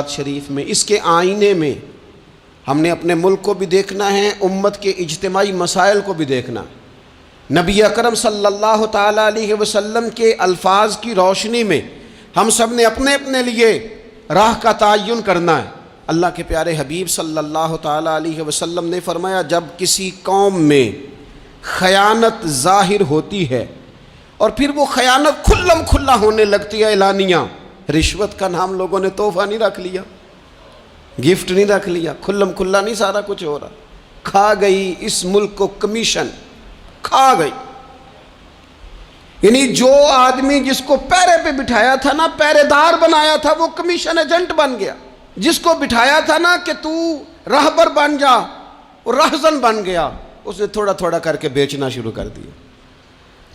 شریف میں، اس کے آئینے میں ہم نے اپنے ملک کو بھی دیکھنا ہے، امت کے اجتماعی مسائل کو بھی دیکھنا ہے۔ نبی اکرم صلی اللہ تعالیٰ علیہ وسلم کے الفاظ کی روشنی میں ہم سب نے اپنے اپنے لیے راہ کا تعین کرنا ہے۔ اللہ کے پیارے حبیب صلی اللہ تعالیٰ علیہ وسلم نے فرمایا، جب کسی قوم میں خیانت ظاہر ہوتی ہے اور پھر وہ خیانت کھلم کھلا ہونے لگتی ہے اعلانیہ، رشوت کا نام لوگوں نے تحفہ نہیں رکھ لیا، گفٹ نہیں رکھ لیا، کھلم کھلا نہیں سارا کچھ ہو رہا، کھا گئی اس ملک کو کمیشن، کھا گئی۔ یعنی جو آدمی جس کو پیرے پہ بٹھایا تھا نا، پیرے دار بنایا تھا، وہ کمیشن ایجنٹ بن گیا۔ جس کو بٹھایا تھا نا کہ تو راہبر بن جا، وہ راہزن بن گیا، اس نے تھوڑا تھوڑا کر کے بیچنا شروع کر دیا،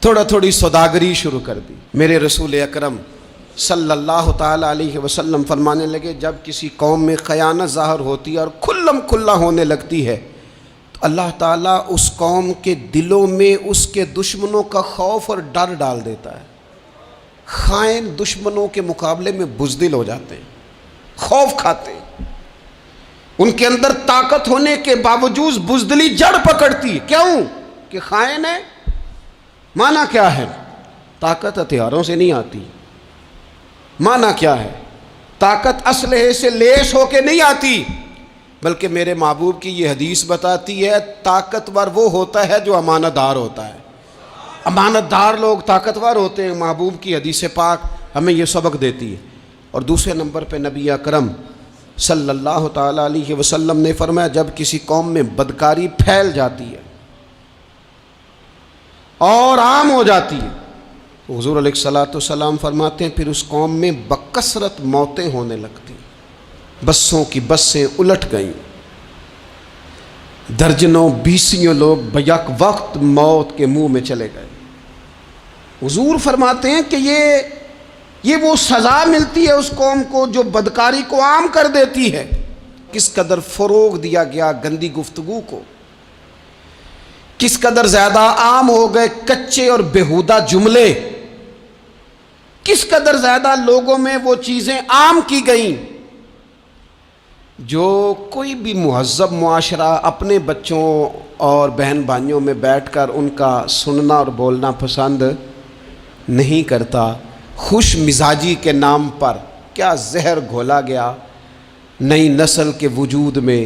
تھوڑا تھوڑی سوداگری شروع کر دی۔ میرے رسول اکرم صلی اللہ تعالیٰ علیہ وسلم فرمانے لگے، جب کسی قوم میں خیانت ظاہر ہوتی ہے اور کھلم کھلا ہونے لگتی ہے تو اللہ تعالیٰ اس قوم کے دلوں میں اس کے دشمنوں کا خوف اور ڈر ڈال دیتا ہے۔ خائن دشمنوں کے مقابلے میں بزدل ہو جاتے ہیں، خوف کھاتے ہیں۔ ان کے اندر طاقت ہونے کے باوجود بزدلی جڑ پکڑتی ہے، کیوں؟ کہ خائن ہے۔ معنی کیا ہے؟ طاقت ہتھیاروں سے نہیں آتی۔ معنی کیا ہے؟ طاقت اسلحے سے لیس ہو کے نہیں آتی، بلکہ میرے محبوب کی یہ حدیث بتاتی ہے، طاقتور وہ ہوتا ہے جو امانت دار ہوتا ہے۔ امانت دار لوگ طاقتور ہوتے ہیں۔ محبوب کی حدیث پاک ہمیں یہ سبق دیتی ہے۔ اور دوسرے نمبر پہ نبی اکرم صلی اللہ تعالیٰ علیہ وسلم نے فرمایا، جب کسی قوم میں بدکاری پھیل جاتی ہے اور عام ہو جاتی ہے، حضور علیہ الصلوۃ والسلام فرماتے ہیں پھر اس قوم میں بکثرت موتیں ہونے لگتی، بسوں کی بسیں الٹ گئیں، درجنوں بیسیوں لوگ بیک وقت موت کے منہ میں چلے گئے۔ حضور فرماتے ہیں کہ یہ وہ سزا ملتی ہے اس قوم کو جو بدکاری کو عام کر دیتی ہے۔ کس قدر فروغ دیا گیا گندی گفتگو کو، کس قدر زیادہ عام ہو گئے کچے اور بیہودہ جملے، کس قدر زیادہ لوگوں میں وہ چیزیں عام کی گئیں جو کوئی بھی مہذب معاشرہ اپنے بچوں اور بہن بھائیوں میں بیٹھ کر ان کا سننا اور بولنا پسند نہیں کرتا۔ خوش مزاجی کے نام پر کیا زہر گھولا گیا نئی نسل کے وجود میں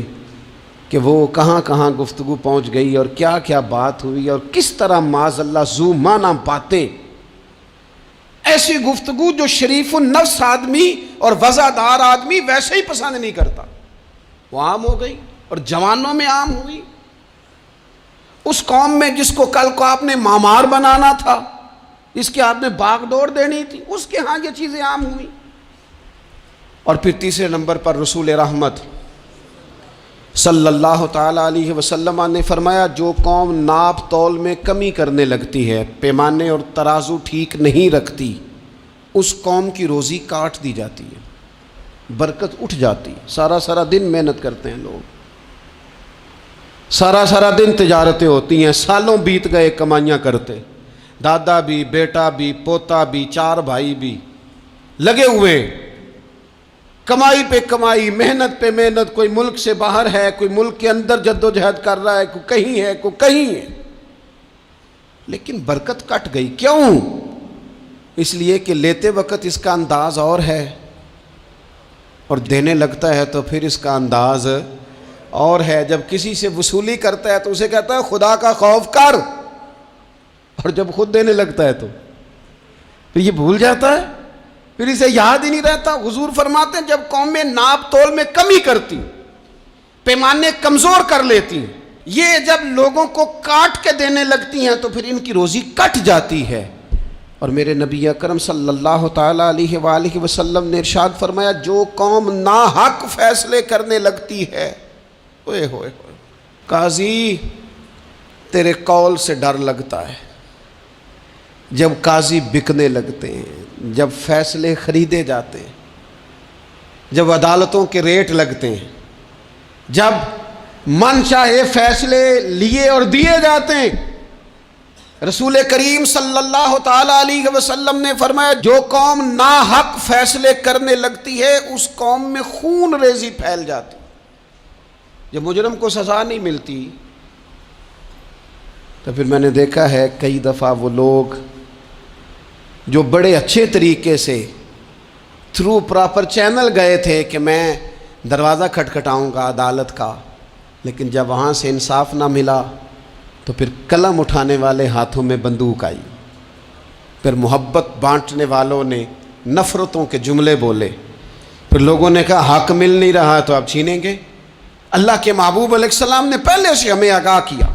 کہ وہ کہاں کہاں گفتگو پہنچ گئی اور کیا کیا بات ہوئی، اور کس طرح معاذ اللہ ذو معنی باتیں، ایسی گفتگو جو شریف النفس آدمی اور وزادار آدمی ویسے ہی پسند نہیں کرتا، وہ عام ہو گئی اور جوانوں میں عام ہوئی۔ اس قوم میں جس کو کل کو آپ نے مامار بنانا تھا، اس کے ہاتھ میں باغ ڈور دینی تھی، اس کے ہاں یہ چیزیں عام ہوئی۔ اور پھر تیسرے نمبر پر رسول رحمت صلی اللہ تعالیٰ علیہ وسلم نے فرمایا، جو قوم ناپ تول میں کمی کرنے لگتی ہے، پیمانے اور ترازو ٹھیک نہیں رکھتی، اس قوم کی روزی کاٹ دی جاتی ہے، برکت اٹھ جاتی ہے۔ سارا سارا دن محنت کرتے ہیں لوگ، سارا سارا دن تجارتیں ہوتی ہیں، سالوں بیت گئے کمائیاں کرتے، دادا بھی، بیٹا بھی، پوتا بھی، چار بھائی بھی لگے ہوئے، کمائی پہ کمائی، محنت پہ محنت، کوئی ملک سے باہر ہے، کوئی ملک کے اندر جدوجہد کر رہا ہے، کوئی کہیں ہے، کوئی کہیں ہے، لیکن برکت کٹ گئی۔ کیوں؟ اس لیے کہ لیتے وقت اس کا انداز اور ہے، اور دینے لگتا ہے تو پھر اس کا انداز اور ہے۔ جب کسی سے وصولی کرتا ہے تو اسے کہتا ہے خدا کا خوف کر، اور جب خود دینے لگتا ہے تو پھر یہ بھول جاتا ہے، پھر اسے یاد ہی نہیں رہتا۔ حضور فرماتے ہیں جب قومیں ناپ تول میں کمی کرتی، پیمانے کمزور کر لیتی، یہ جب لوگوں کو کاٹ کے دینے لگتی ہیں تو پھر ان کی روزی کٹ جاتی ہے۔ اور میرے نبی اکرم صلی اللہ تعالیٰ علیہ وآلہ وسلم نے ارشاد فرمایا، جو قوم ناحق فیصلے کرنے لگتی ہے، اوئے ہوئے ہوئے، قاضی تیرے قول سے ڈر لگتا ہے۔ جب قاضی بکنے لگتے ہیں، جب فیصلے خریدے جاتے ہیں، جب عدالتوں کے ریٹ لگتے ہیں، جب من چاہے فیصلے لیے اور دیے جاتے ہیں، رسول کریم صلی اللہ تعالی علیہ وسلم نے فرمایا جو قوم ناحق فیصلے کرنے لگتی ہے اس قوم میں خون ریزی پھیل جاتی. جب مجرم کو سزا نہیں ملتی تو پھر میں نے دیکھا ہے کئی دفعہ وہ لوگ جو بڑے اچھے طریقے سے تھرو پراپر چینل گئے تھے کہ میں دروازہ کھٹکھٹاؤں گا عدالت کا، لیکن جب وہاں سے انصاف نہ ملا تو پھر قلم اٹھانے والے ہاتھوں میں بندوق آئی، پھر محبت بانٹنے والوں نے نفرتوں کے جملے بولے، پھر لوگوں نے کہا حق مل نہیں رہا تو اب چھینیں گے. اللہ کے محبوب علیہ السلام نے پہلے سے ہمیں آگاہ کیا.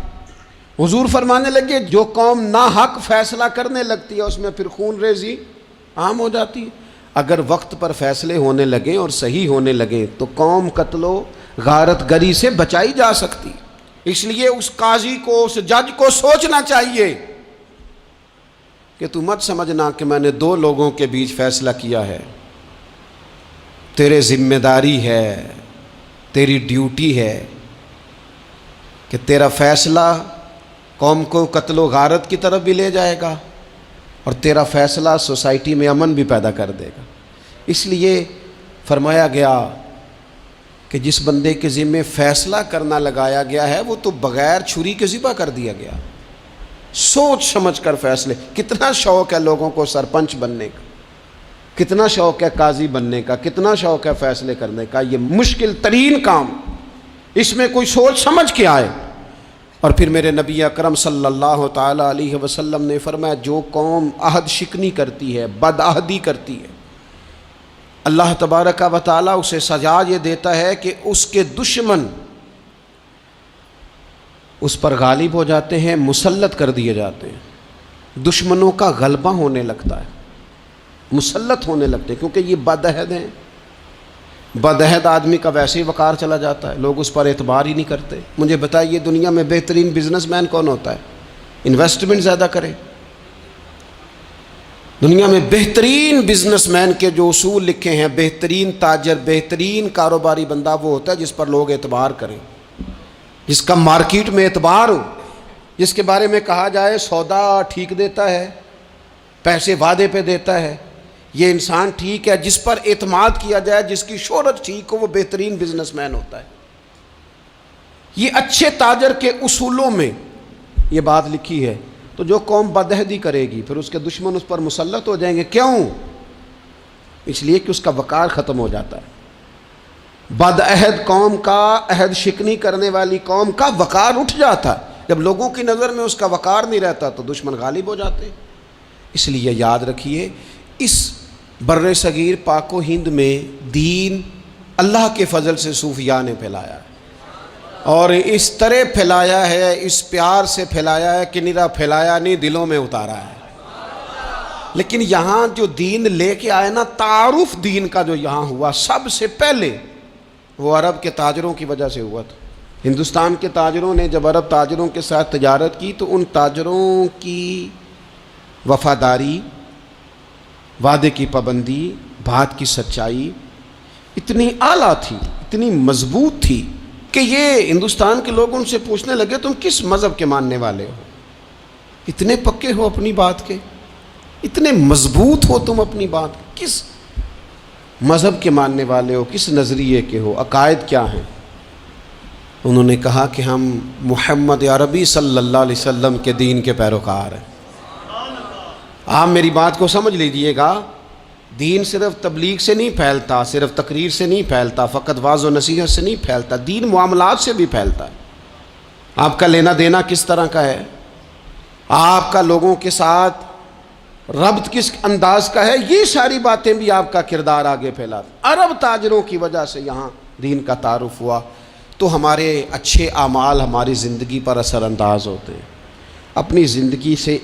حضور فرمانے لگے جو قوم ناحق فیصلہ کرنے لگتی ہے اس میں پھر خون ریزی عام ہو جاتی ہے. اگر وقت پر فیصلے ہونے لگیں اور صحیح ہونے لگیں تو قوم قتل و غارت گری سے بچائی جا سکتی. اس لیے اس قاضی کو، اس جج کو سوچنا چاہیے کہ تو مت سمجھنا کہ میں نے دو لوگوں کے بیچ فیصلہ کیا ہے. تیرے ذمہ داری ہے، تیری ڈیوٹی ہے کہ تیرا فیصلہ قوم کو قتل و غارت کی طرف بھی لے جائے گا اور تیرا فیصلہ سوسائٹی میں امن بھی پیدا کر دے گا. اس لیے فرمایا گیا کہ جس بندے کے ذمہ فیصلہ کرنا لگایا گیا ہے وہ تو بغیر چھری کے ذبح کر دیا گیا. سوچ سمجھ کر فیصلے. کتنا شوق ہے لوگوں کو سرپنچ بننے کا، کتنا شوق ہے قاضی بننے کا، کتنا شوق ہے فیصلے کرنے کا. یہ مشکل ترین کام، اس میں کوئی سوچ سمجھ کے آئے. اور پھر میرے نبی اکرم صلی اللہ تعالی علیہ وسلم نے فرمایا جو قوم عہد شکنی کرتی ہے، بد عہدی کرتی ہے، اللہ تبارک و تعالیٰ اسے سزا یہ دیتا ہے کہ اس کے دشمن اس پر غالب ہو جاتے ہیں، مسلط کر دیے جاتے ہیں. دشمنوں کا غلبہ ہونے لگتا ہے، مسلط ہونے لگتے ہیں، کیونکہ یہ بد عہد ہیں. بد عہد آدمی کا ویسے ہی وقار چلا جاتا ہے، لوگ اس پر اعتبار ہی نہیں کرتے. مجھے بتائیے دنیا میں بہترین بزنس مین کون ہوتا ہے؟ انویسٹمنٹ زیادہ کرے. دنیا میں بہترین بزنس مین کے جو اصول لکھے ہیں، بہترین تاجر، بہترین کاروباری بندہ وہ ہوتا ہے جس پر لوگ اعتبار کریں، جس کا مارکیٹ میں اعتبار ہو، جس کے بارے میں کہا جائے سودا ٹھیک دیتا ہے، پیسے وعدے پہ دیتا ہے، یہ انسان ٹھیک ہے، جس پر اعتماد کیا جائے، جس کی شہرت ٹھیک ہو، وہ بہترین بزنس مین ہوتا ہے. یہ اچھے تاجر کے اصولوں میں یہ بات لکھی ہے. تو جو قوم بدعہدی کرے گی پھر اس کے دشمن اس پر مسلط ہو جائیں گے. کیوں؟ اس لیے کہ اس کا وقار ختم ہو جاتا ہے. بد عہد قوم کا، عہد شکنی کرنے والی قوم کا وقار اٹھ جاتا ہے. جب لوگوں کی نظر میں اس کا وقار نہیں رہتا تو دشمن غالب ہو جاتے. اس لیے یاد رکھیے اس بر صغیر پاک و ہند میں دین اللہ کے فضل سے صوفیاء نے پھیلایا ہے، اور اس طرح پھیلایا ہے، اس پیار سے پھیلایا ہے کہ نرا پھیلایا نہیں، دلوں میں اتارا ہے. لیکن یہاں جو دین لے کے آئے نا، تعارف دین کا جو یہاں ہوا سب سے پہلے وہ عرب کے تاجروں کی وجہ سے ہوا تھا. ہندوستان کے تاجروں نے جب عرب تاجروں کے ساتھ تجارت کی تو ان تاجروں کی وفاداری، وعدے کی پابندی، بات کی سچائی اتنی اعلیٰ تھی، اتنی مضبوط تھی کہ یہ ہندوستان کے لوگ ان سے پوچھنے لگے تم کس مذہب کے ماننے والے ہو؟ اتنے پکے ہو اپنی بات کے، اتنے مضبوط ہو تم اپنی بات، کس مذہب کے ماننے والے ہو، کس نظریے کے ہو، عقائد کیا ہیں؟ انہوں نے کہا کہ ہم محمد عربی صلی اللہ علیہ وسلم کے دین کے پیروکار ہیں. آپ میری بات کو سمجھ لیجئے گا، دین صرف تبلیغ سے نہیں پھیلتا، صرف تقریر سے نہیں پھیلتا، فقط واعظ و نصیحت سے نہیں پھیلتا، دین معاملات سے بھی پھیلتا ہے. آپ کا لینا دینا کس طرح کا ہے، آپ کا لوگوں کے ساتھ ربط کس انداز کا ہے، یہ ساری باتیں بھی آپ کا کردار آگے پھیلاتا. عرب تاجروں کی وجہ سے یہاں دین کا تعارف ہوا تو ہمارے اچھے اعمال ہماری زندگی پر اثر انداز ہوتے ہیں. اپنی زندگی سے